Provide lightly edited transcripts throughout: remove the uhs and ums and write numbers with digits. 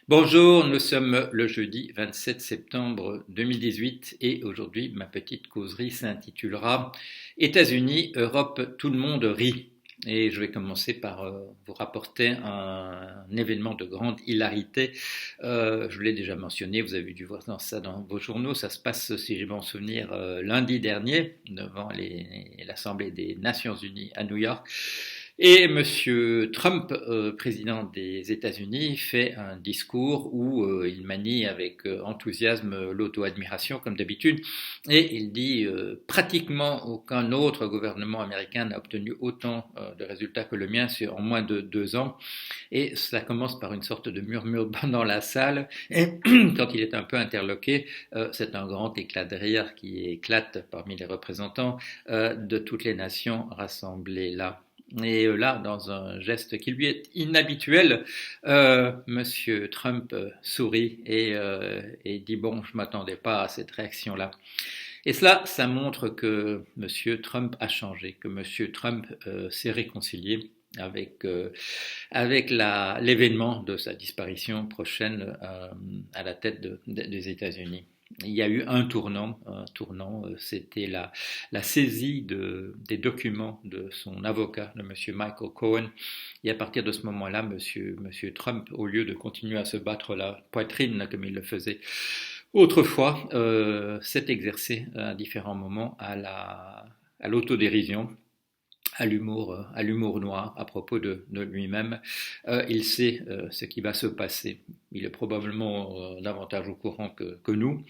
Bonjour, nous sommes le jeudi 27 septembre 2018 et aujourd'hui ma petite causerie s'intitulera États-Unis, Europe, tout le monde rit. Et je vais commencer par vous rapporter un événement de grande hilarité. Je vous l'ai déjà mentionné, vous avez dû voir ça dans vos journaux. Ça se passe, si j'ai bon souvenir, lundi dernier devant l'Assemblée des Nations Unies à New York. Et Monsieur Trump, président des États-Unis, fait un discours où il manie avec enthousiasme l'auto-admiration, comme d'habitude, et il dit pratiquement aucun autre gouvernement américain n'a obtenu autant de résultats que le mien en moins de 2 ans. Et ça commence par une sorte de murmure dans la salle. Et quand il est un peu interloqué, c'est un grand éclat de rire qui éclate parmi les représentants de toutes les nations rassemblées là. Et là, dans un geste qui lui est inhabituel, Monsieur Trump sourit et dit bon, je m'attendais pas à cette réaction-là. Et cela, ça montre que Monsieur Trump a changé, que Monsieur Trump s'est réconcilié avec l'événement de sa disparition prochaine à la tête des États-Unis. Il y a eu un tournant, c'était la saisie des documents de son avocat, de M. Michael Cohen. Et à partir de ce moment-là, monsieur Trump, au lieu de continuer à se battre la poitrine comme il le faisait autrefois, s'est exercé à différents moments à l'autodérision, à l'humour noir à propos de lui-même. Il sait ce qui va se passer. Il est probablement davantage au courant que nous.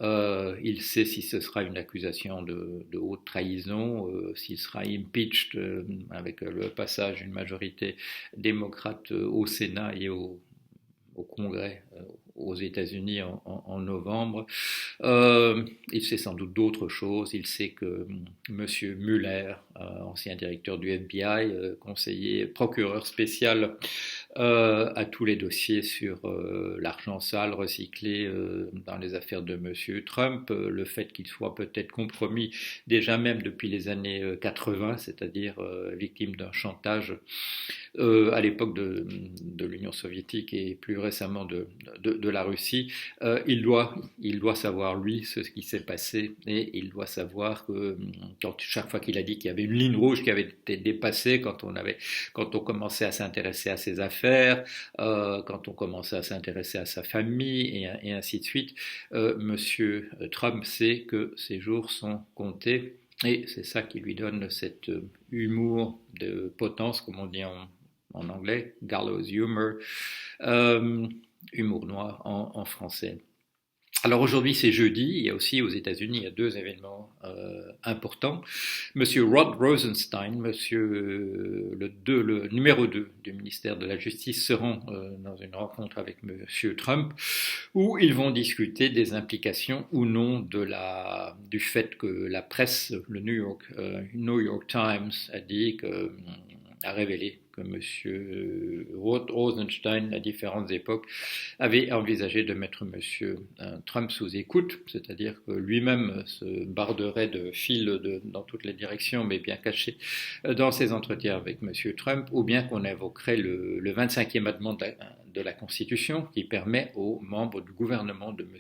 Il sait si ce sera une accusation de haute trahison, s'il sera impeached avec le passage d'une majorité démocrate au Sénat et au Congrès aux États-Unis en novembre. Il sait sans doute d'autres choses. Il sait que M. Mueller, ancien directeur du FBI, conseiller, procureur spécial à tous les dossiers sur l'argent sale recyclé dans les affaires de M. Trump, le fait qu'il soit peut-être compromis déjà même depuis les années 80, c'est-à-dire victime d'un chantage à l'époque de l'Union soviétique et plus récemment de la Russie. Il doit savoir, lui, ce qui s'est passé, et il doit savoir que chaque fois qu'il a dit qu'il y avait une ligne rouge qui avait été dépassée, quand on commençait à s'intéresser à ses affaires, quand on commençait à s'intéresser à sa famille, et ainsi de suite, Monsieur Trump sait que ses jours sont comptés. Et c'est ça qui lui donne cet humour de potence, comme on dit en anglais, gallows humor, humour noir en français. Alors aujourd'hui c'est jeudi, il y a aussi aux États-Unis il y a deux événements importants. Monsieur Rod Rosenstein, le numéro 2 du ministère de la Justice, se rend dans une rencontre avec Monsieur Trump où ils vont discuter des implications ou non du fait que la presse, le New York Times a révélé que M. Rosenstein, à différentes époques, avait envisagé de mettre M. Trump sous écoute, c'est-à-dire que lui-même se barderait de fil dans toutes les directions, mais bien caché dans ses entretiens avec M. Trump, ou bien qu'on invoquerait le 25e amendement de la Constitution qui permet aux membres du gouvernement de M.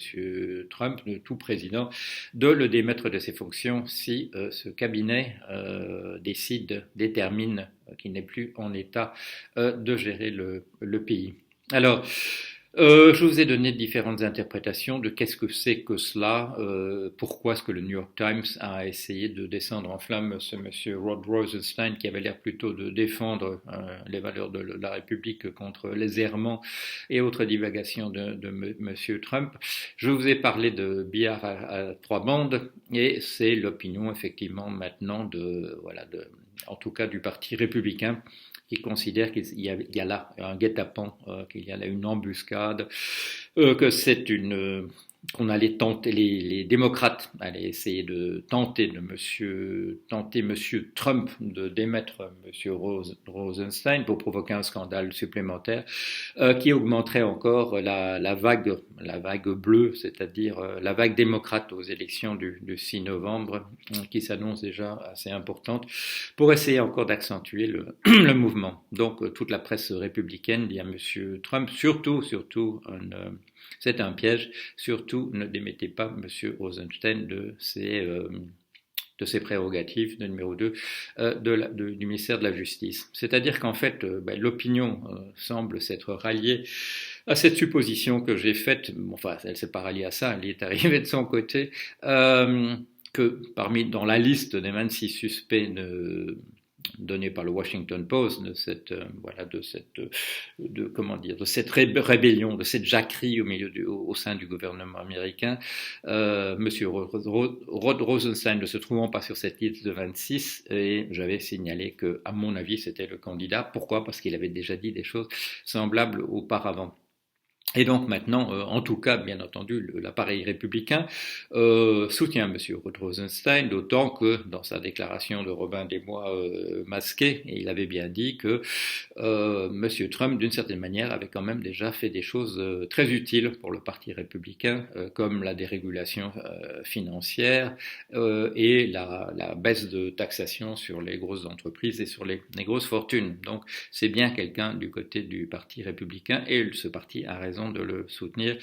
Trump, de tout président, de le démettre de ses fonctions si ce cabinet détermine qu'il n'est plus en état de gérer le pays. Alors, je vous ai donné différentes interprétations de qu'est-ce que c'est que cela, pourquoi est-ce que le New York Times a essayé de descendre en flamme ce monsieur Rod Rosenstein qui avait l'air plutôt de défendre les valeurs de la République contre les errements et autres divagations de monsieur Trump. Je vous ai parlé de billard à trois bandes et c'est l'opinion effectivement maintenant en tout cas du Parti républicain, qui considère qu'il y a là un guet-apens, qu'il y a là une embuscade, que qu'on allait tenter, les démocrates allaient essayer de tenter monsieur Trump de démettre monsieur Rosenstein pour provoquer un scandale supplémentaire qui augmenterait encore la vague la vague bleue, c'est-à-dire la vague démocrate aux élections du 6 novembre, qui s'annonce déjà assez importante, pour essayer encore d'accentuer le mouvement. Donc toute la presse républicaine dit à M. Trump, surtout, c'est un piège, surtout ne démettez pas M. Rosenstein de ses prérogatives de numéro 2 du ministère de la Justice. C'est-à-dire qu'en fait, l'opinion semble s'être ralliée à cette supposition que j'ai faite, enfin, elle ne s'est pas ralliée à ça, elle y est arrivée de son côté, que dans la liste des 26 suspects donnée par le Washington Post de cette rébellion, de cette jacquerie au sein du gouvernement américain. Monsieur Rod Rosenstein ne se trouvant pas sur cette liste de 26, et j'avais signalé que, à mon avis, c'était le candidat. Pourquoi ? Parce qu'il avait déjà dit des choses semblables auparavant. Et donc maintenant, en tout cas, bien entendu, l'appareil républicain soutient M. Rod Rosenstein, d'autant que dans sa déclaration de Robin des Bois masquée, il avait bien dit que M. Trump, d'une certaine manière, avait quand même déjà fait des choses très utiles pour le Parti républicain, comme la dérégulation financière et la baisse de taxation sur les grosses entreprises et sur les grosses fortunes. Donc c'est bien quelqu'un du côté du Parti républicain, et ce parti a raison de le soutenir,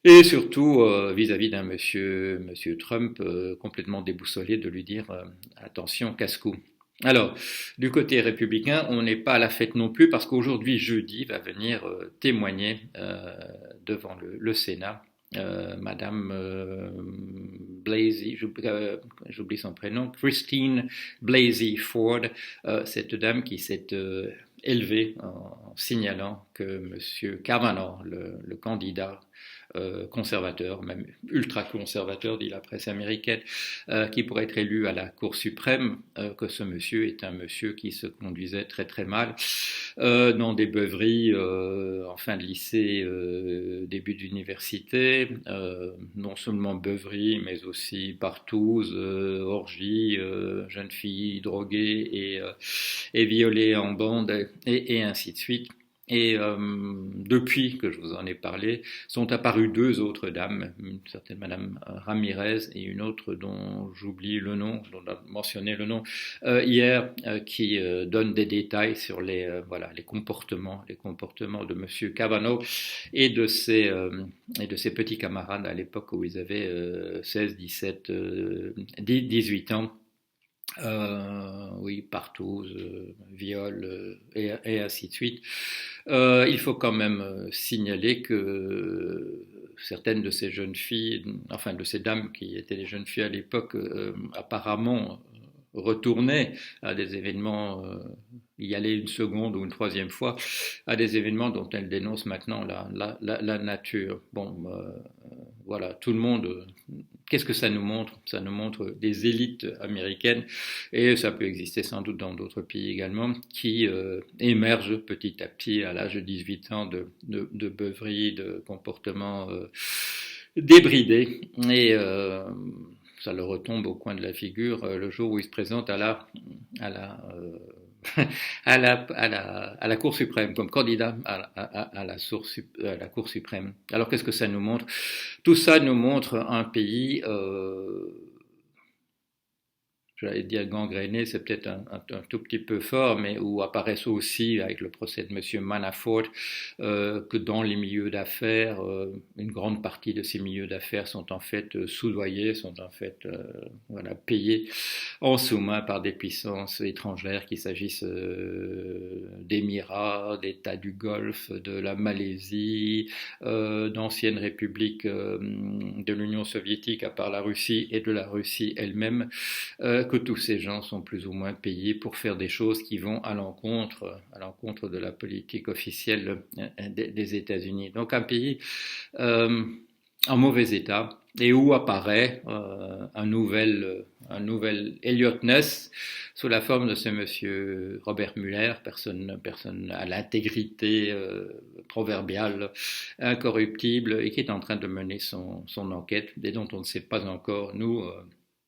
et surtout vis-à-vis d'un monsieur Trump complètement déboussolé, de lui dire attention, casse-cou. Alors, du côté républicain, on n'est pas à la fête non plus, parce qu'aujourd'hui, jeudi, va venir témoigner devant le Sénat Madame Blasey, j'oublie son prénom, Christine Blasey Ford, cette dame qui s'est élevée en signalant que M. Kavanaugh, le candidat conservateur, même ultra-conservateur, dit la presse américaine, qui pourrait être élu à la Cour suprême, que ce monsieur est un monsieur qui se conduisait très très mal dans des beuveries en fin de lycée, début d'université, non seulement beuveries, mais aussi partouzes, orgies, jeunes filles droguées et violées en bande, et ainsi de suite. Et depuis que je vous en ai parlé, sont apparues deux autres dames, une certaine Madame Ramirez et une autre dont j'oublie le nom, dont on a mentionné le nom hier, qui donnent des détails sur les comportements de Monsieur Kavanaugh et de ses petits camarades à l'époque où ils avaient 16, 17, 18 ans. Oui, partout, viol et ainsi de suite. Il faut quand même signaler que certaines de ces jeunes filles, enfin de ces dames qui étaient les jeunes filles à l'époque, apparemment retournaient à des événements, y aller une seconde ou une troisième fois, à des événements dont elles dénoncent maintenant la nature. Bon, voilà, tout le monde. Qu'est-ce que ça nous montre ? Ça nous montre des élites américaines, et ça peut exister sans doute dans d'autres pays également, qui émergent petit à petit à l'âge de 18 ans de beuveries, de comportements débridés, et ça leur retombe au coin de la figure le jour où ils se présentent à la Cour suprême, comme candidat à la Cour suprême. Alors qu'est-ce que ça nous montre ? Tout ça nous montre un pays, j'allais dire gangréné, c'est peut-être un tout petit peu fort, mais où apparaissent aussi, avec le procès de M. Manafort, que dans les milieux d'affaires, une grande partie de ces milieux d'affaires sont en fait soudoyés, sont en fait payés en sous-main par des puissances étrangères, qu'il s'agisse d'Émirats, d'États du Golfe, de la Malaisie, d'anciennes républiques de l'Union soviétique, à part la Russie, et de la Russie elle-même, que tous ces gens sont plus ou moins payés pour faire des choses qui vont à l'encontre de la politique officielle des États-Unis. Donc un pays en mauvais état, et où apparaît un nouvel Elliot Ness sous la forme de ce monsieur Robert Mueller, personne à l'intégrité proverbiale, incorruptible, et qui est en train de mener son enquête, et dont on ne sait pas encore, nous,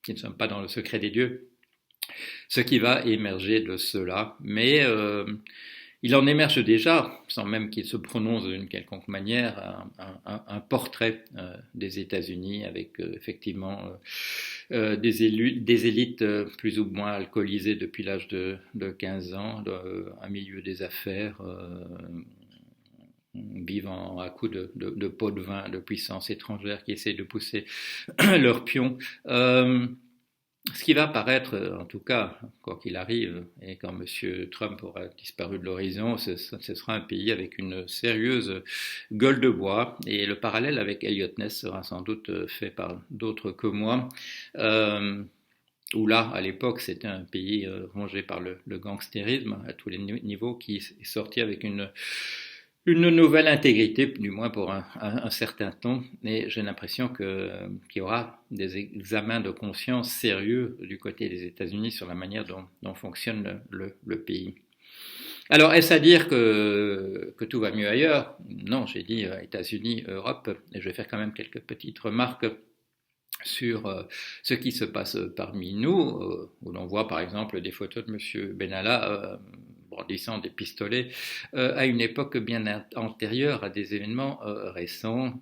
qui ne sommes pas dans le secret des dieux, ce qui va émerger de cela. Mais Il en émerge déjà, sans même qu'il se prononce d'une quelconque manière, un portrait des États-Unis avec effectivement des élites plus ou moins alcoolisées depuis l'âge de 15 ans, un milieu des affaires vivant à coups de pots de vin de puissance étrangère qui essaient de pousser leurs pions. Ce qui va paraître, en tout cas, quoi qu'il arrive, et quand M. Trump aura disparu de l'horizon, ce sera un pays avec une sérieuse gueule de bois. Et le parallèle avec Elliot Ness sera sans doute fait par d'autres que moi. Où là, à l'époque, c'était un pays rongé par le gangstérisme à tous les niveaux, qui est sorti avec une nouvelle intégrité, du moins pour un certain temps, et j'ai l'impression qu'il y aura des examens de conscience sérieux du côté des États-Unis sur la manière dont fonctionne le pays. Alors, est-ce à dire que tout va mieux ailleurs? Non, j'ai dit États-Unis, Europe, et je vais faire quand même quelques petites remarques sur ce qui se passe parmi nous, où l'on voit par exemple des photos de M. Benalla brandissant des pistolets à une époque bien antérieure à des événements récents,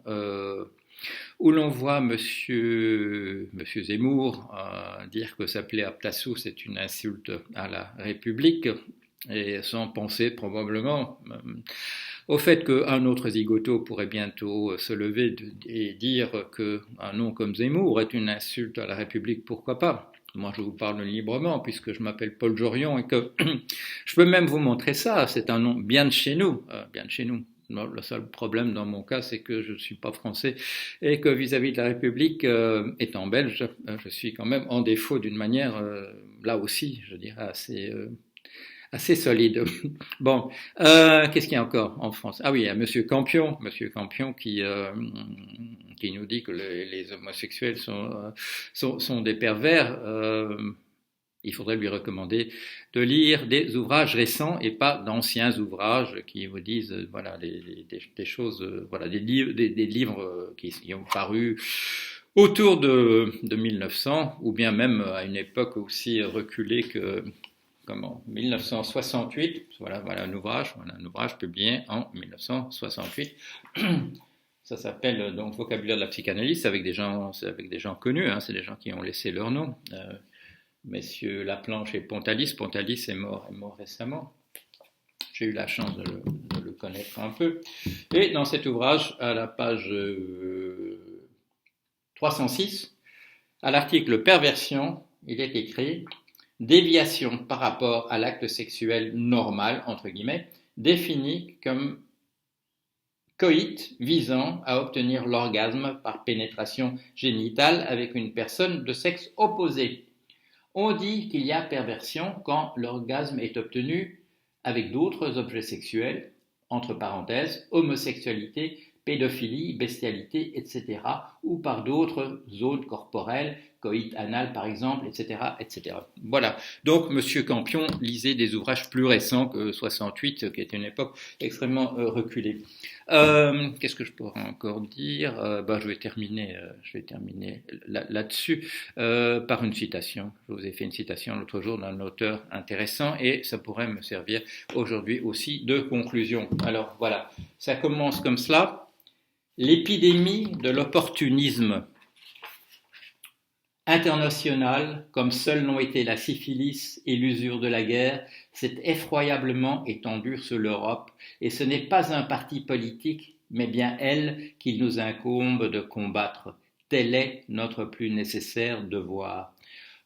où l'on voit Monsieur Zemmour dire que s'appeler Aptassou c'est une insulte à la République, et sans penser probablement au fait qu'un autre zigoto pourrait bientôt se lever et dire qu'un nom comme Zemmour est une insulte à la République, pourquoi pas? Moi, je vous parle librement puisque je m'appelle Paul Jorion et que je peux même vous montrer ça. C'est un nom bien de chez nous, bien de chez nous. Le seul problème dans mon cas, c'est que je ne suis pas français et que vis-à-vis de la République, étant belge, je suis quand même en défaut d'une manière, là aussi, je dirais, assez solide. Bon, qu'est-ce qu'il y a encore en France? Ah oui, il y a Monsieur Campion qui nous dit que les homosexuels sont des pervers. Il faudrait lui recommander de lire des ouvrages récents et pas d'anciens ouvrages qui vous disent voilà des choses, voilà des livres qui ont paru autour de 1900 ou bien même à une époque aussi reculée que comment 1968, voilà un ouvrage publié en 1968. Ça s'appelle donc Vocabulaire de la psychanalyse, avec des gens connus, hein, c'est des gens qui ont laissé leur nom. Messieurs Laplanche et Pontalis. Pontalis est mort récemment. J'ai eu la chance de le connaître un peu. Et dans cet ouvrage, à la page 306, à l'article Perversion, il est écrit déviation par rapport à l'acte sexuel normal, entre guillemets, défini comme coït visant à obtenir l'orgasme par pénétration génitale avec une personne de sexe opposé. On dit qu'il y a perversion quand l'orgasme est obtenu avec d'autres objets sexuels, entre parenthèses, homosexualité, pédophilie, bestialité, etc., ou par d'autres zones corporelles, coït anal par exemple, etc., etc. Voilà. Donc, Monsieur Campion lisait des ouvrages plus récents que 68, qui était une époque extrêmement reculée. Qu'est-ce que je pourrais encore dire? Je vais terminer là-dessus par une citation. Je vous ai fait une citation l'autre jour d'un auteur intéressant et ça pourrait me servir aujourd'hui aussi de conclusion. Alors voilà, ça commence comme cela. L'épidémie de l'opportunisme international, comme seuls l'ont été la syphilis et l'usure de la guerre, s'est effroyablement étendue sur l'Europe, et ce n'est pas un parti politique, mais bien elle qu'il nous incombe de combattre. Tel est notre plus nécessaire devoir.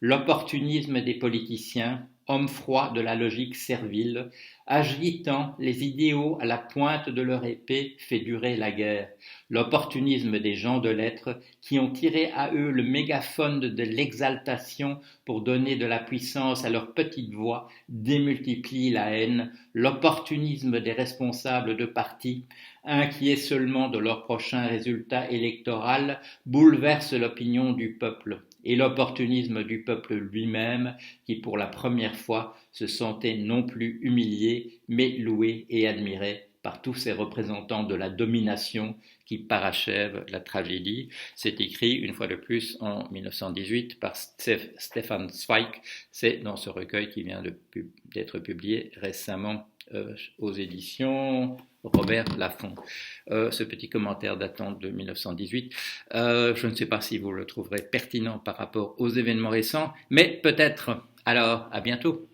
L'opportunisme des politiciens, hommes froids de la logique servile, agitant les idéaux à la pointe de leur épée, fait durer la guerre. L'opportunisme des gens de lettres, qui ont tiré à eux le mégaphone de l'exaltation pour donner de la puissance à leur petite voix, démultiplie la haine. L'opportunisme des responsables de partis, inquiets seulement de leur prochain résultat électoral, bouleverse l'opinion du peuple. Et l'opportunisme du peuple lui-même, qui pour la première fois se sentait non plus humilié, mais loué et admiré par tous ces représentants de la domination qui parachèvent la tragédie. C'est écrit une fois de plus en 1918 par Stefan Zweig. C'est dans ce recueil qui vient d'être publié récemment aux éditions Robert Laffont. Ce petit commentaire datant de 1918, je ne sais pas si vous le trouverez pertinent par rapport aux événements récents, mais peut-être. Alors, à bientôt.